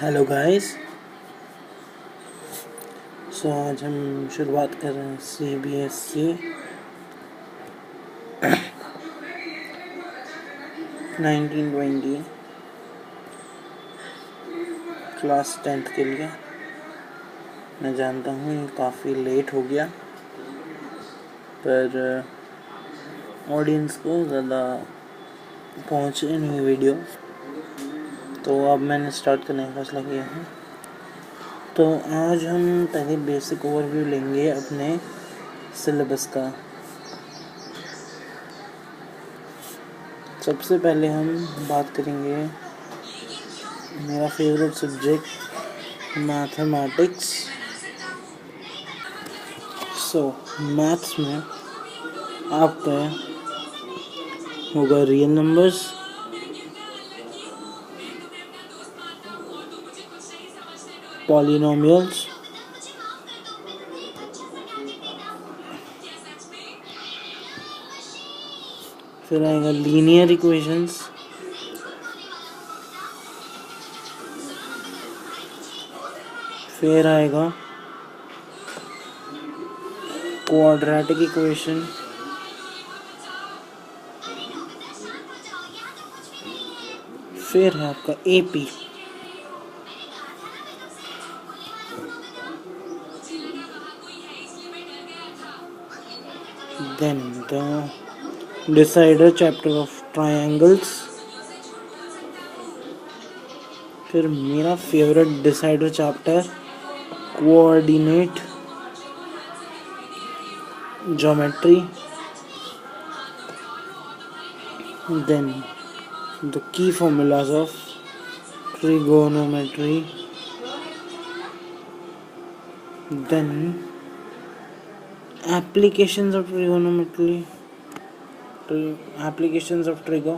Hello guys. आज हम शुरुआत कर रहे हैं CBSE 1920 क्लास 10th के लिए। मैं जानता हूँ ये काफ़ी लेट हो गया, पर ऑडियंस को ज़्यादा पहुँचे नहीं वीडियो, तो अब मैंने स्टार्ट करने का फैसला किया है। तो आज हम पहले बेसिक ओवरव्यू लेंगे अपने सिलेबस का। सबसे पहले हम बात करेंगे मेरा फेवरेट सब्जेक्ट मैथमेटिक्स। मैथ्स में आपका होगा रियल नंबर्स, पॉलिनोमियल्स, फिर आएगा लीनियर इक्वेशंस, फिर आएगा क्वाड्रेटिक इक्वेशन, फिर है आपका AP, then the decider chapter of triangles, फिर मेरा favourite decider chapter coordinate geometry, then the key formulas of trigonometry, then applications of trigonometry, applications of trigo,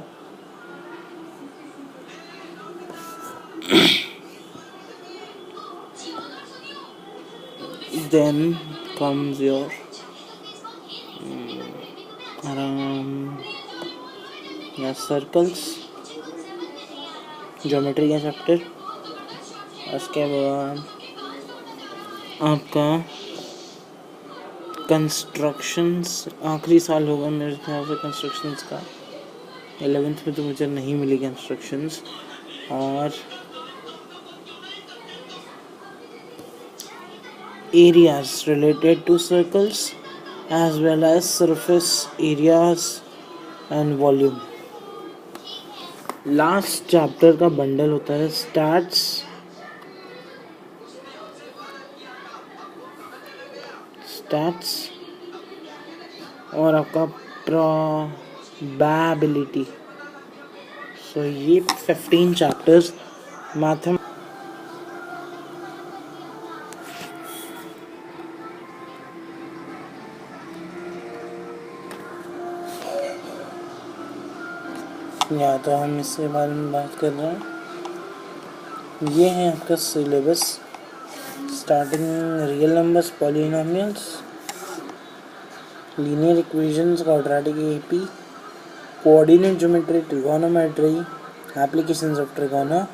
then comes your circles, geometry का chapter. उसके बाद आपका constructions आखिरी साल होगा मेरे ख्याल से कंस्ट्रक्शंस का। 11th में तो मुझे नहीं मिली कंस्ट्रक्शंस। और areas related to circles as well as surface areas and volume. Last chapter का बंडल होता है स्टैट्स और आपका प्रोबेबिलिटी। ये 15 चैप्टर्स मैथम या तो हम इसके बारे में बात कर रहे हैं। ये है आपका syllabus, starting real numbers, polynomials, linear equations, quadratic AP, coordinate geometry, trigonometry, applications of trigono.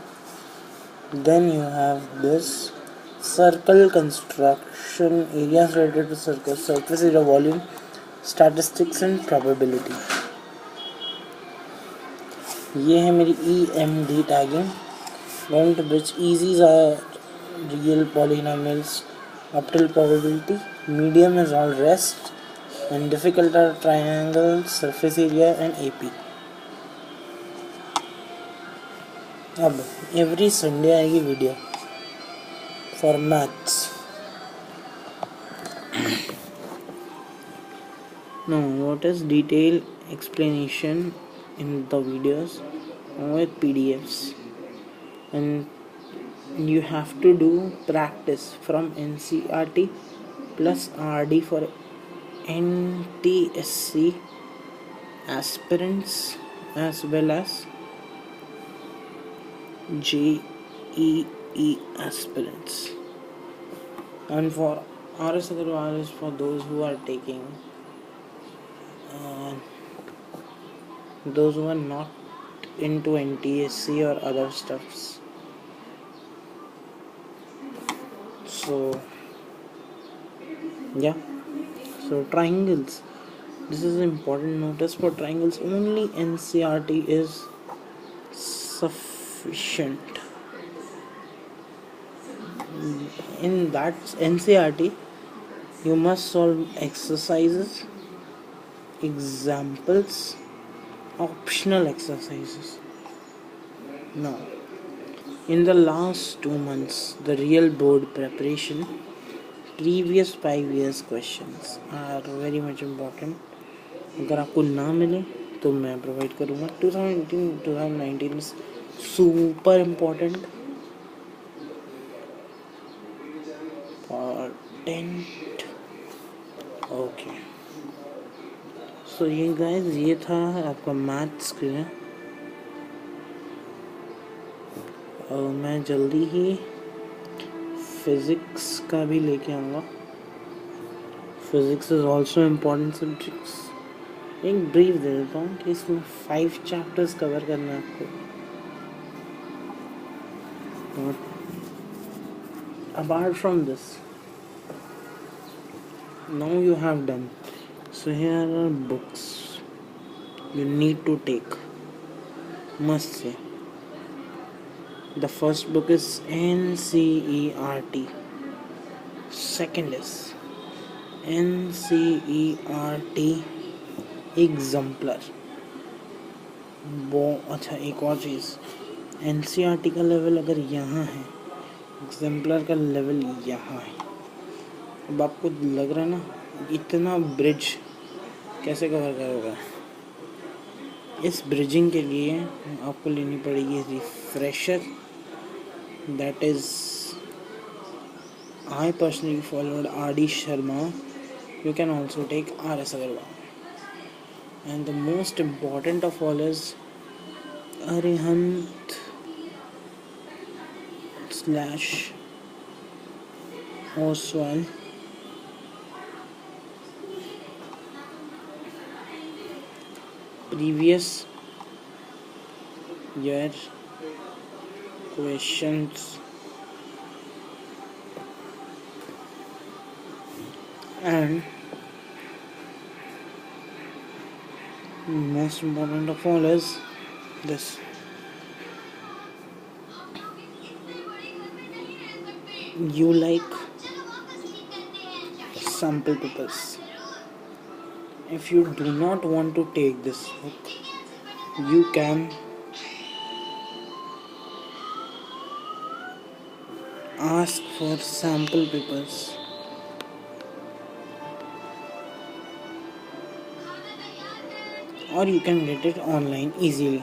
Then you have this circle construction, areas related to circle, surface area, volume, statistics and probability. ये है मेरी EMD tagging, going to which easies are real polynomials up till probability, medium is all rest, and difficult are triangle, surface area and AP. अब every Sunday आएगी video for maths. Know what is detail explanation in the videos with PDFs, and you have to do practice from NCERT plus RD for NTSC aspirants as well as JEE aspirants, and for RS Agarwal is for those who are taking those who are not into NTSC or other stuffs. So yeah, so triangles, this is an important notice for triangles. Only NCRT is sufficient. In that NCRT you must solve exercises, examples, optional exercises. Now in the last 2 months, the real board preparation, previous 5 years questions are very much important. अगर आपको ना मिले तो मैं provide करूँगा. 2018 2019 is super important for 10th. Okay, so ये guys, ये था आपका मैथ्स के लिए. और मैं जल्दी ही फिज़िक्स का भी लेके आऊँगा. Physics is also important subjects. एक ब्रीफ दे देता हूँ कि इसमें 5 चैप्टर्स कवर करना है आपको. Apart from this, now you have done. So here are books you need to take, must say. The first book is NCERT. Second is NCERT Exemplar. वो अच्छा, एक और चीज़, NCERT का लेवल अगर यहाँ है, एग्जाम्पलर का लेवल यहाँ है. अब आपको लग रहा है ना, इतना ब्रिज कैसे कवर करोगे? इस ब्रिजिंग के लिए आपको लेनी पड़ेगी refresher. That is, I personally followed RD Sharma. You can also take RS Agarwal. And the most important of all is Arihant / Oswal. Previous year questions and most important of all is this. You like sample papers. If you do not want to take this book, you can ask for sample papers. Or you can get it online easily.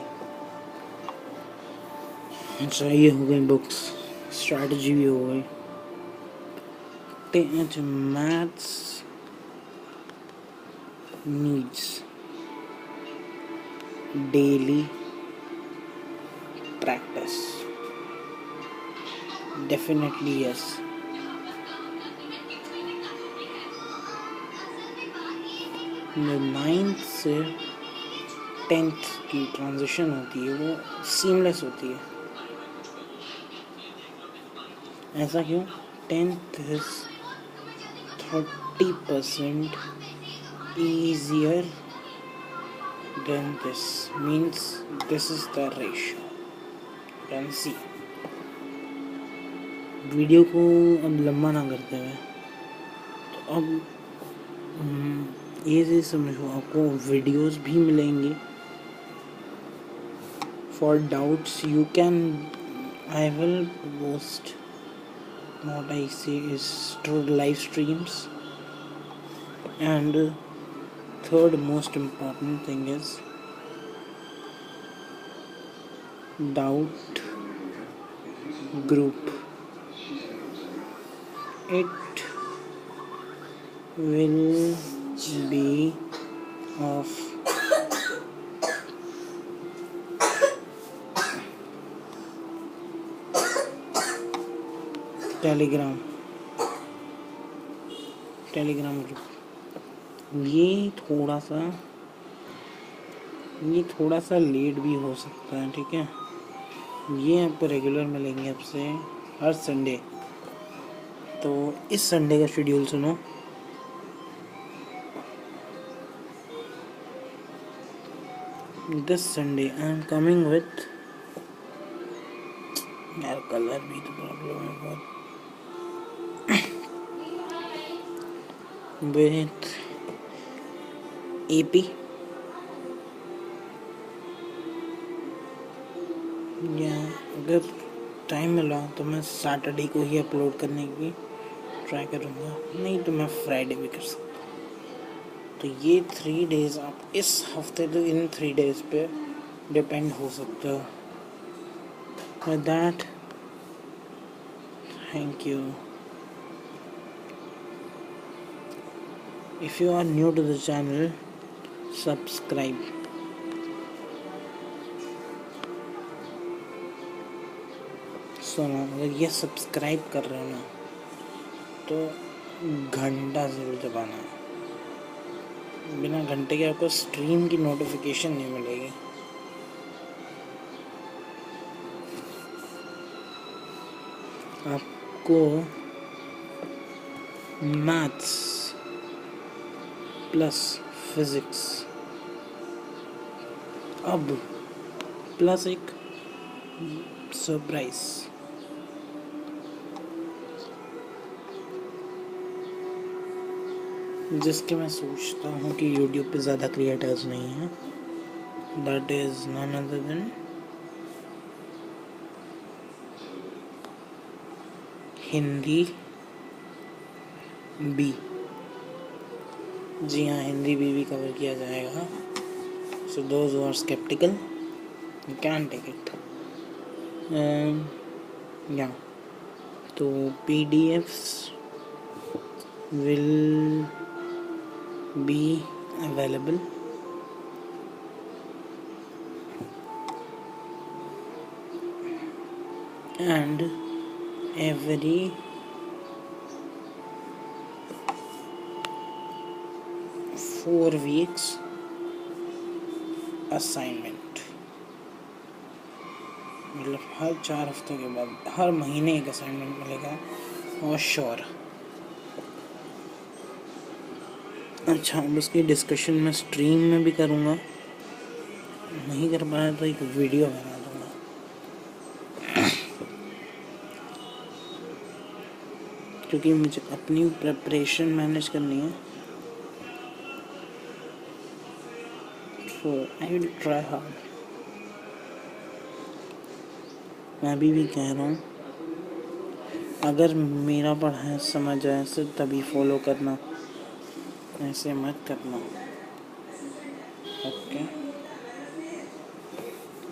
अच्छा, ये हो गई books, strategy भी हो गई. Maths needs daily practice. Definitely yes. जो 9th से 10th की ट्रांजिशन होती है वो सीमलेस होती है. ऐसा क्यों? 10th is 30% easier than this. Means this is the ratio. You can see. Video को अब लंबा ना करते हुए, तो अब ये चीज़ समझो, आपको वीडियोस भी मिलेंगी. For doubts you can, I will post, what I say is through live streams. And third most important thing is doubt group. It will be of Telegram group. ये थोड़ा सा लेट भी हो सकता है, ठीक है. ये आपको रेगुलर मिलेंगे आपसे हर संडे. तो इस संडे का शेड्यूल सुनो। This Sunday I am coming with, यार कलर भी तो प्रॉब्लम है बहुत, विथ एपी, या अगर टाइम मिला तो मैं सैटरडे को ही अपलोड करने की ट्राई करूँगा, नहीं तो मैं फ्राइडे भी कर सकता हूँ। तो ये 3 डेज आप इस हफ्ते तो इन 3 डेज पे डिपेंड हो सकते हो। With that, thank you. If you are new to the channel, subscribe. सुनो, अगर ये सब्सक्राइब कर रहे हो ना तो घंटा ज़रूर दबाना है। बिना घंटे के आपको स्ट्रीम की नोटिफिकेशन नहीं मिलेगी। आपको मैथ्स प्लस फिजिक्स अब प्लस एक सरप्राइज, जिसके मैं सोचता हूँ कि YouTube पे ज़्यादा क्रिएटर्स नहीं हैं। That is none other than Hindi B. जी हाँ, हिंदी भी कवर किया जाएगा। So those who are sceptical you can take it. या तो PDFs will be available and every 4 weeks assignment, मतलब हर 4 हफ्तों के बाद हर महीने एक असाइनमेंट मिलेगा और श्योर। अच्छा, अब उसकी डिस्कशन मैं स्ट्रीम में भी करूँगा, नहीं कर पाया तो एक वीडियो बना दूँगा। क्योंकि मुझे अपनी प्रिपरेशन मैनेज करनी है, सो आई विल ट्राई हार्ड। मैं अभी भी कह रहा हूँ, अगर मेरा पढ़ाया समझ आए सिर्फ तभी फॉलो करना, ऐसे मत करना। ओके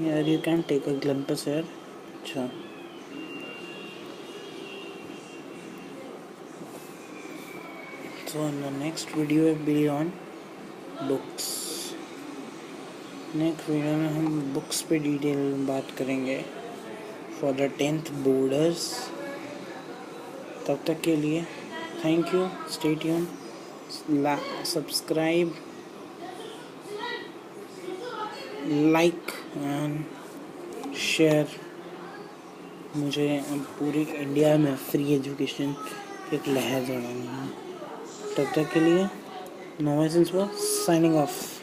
यार, यू कैन टेक अ ग्लिम्पस यार। अच्छा, so the next video will be on books। Next video में हम बुक्स पे डिटेल बात करेंगे फॉर द 10th बोर्डर्स। तब तक के लिए thank you, stay tune, subscribe, like and share. मुझे पूरी इंडिया में फ्री एजुकेशन एक लहर जमानी है। तब तक के लिए नो साइनिंग ऑफ।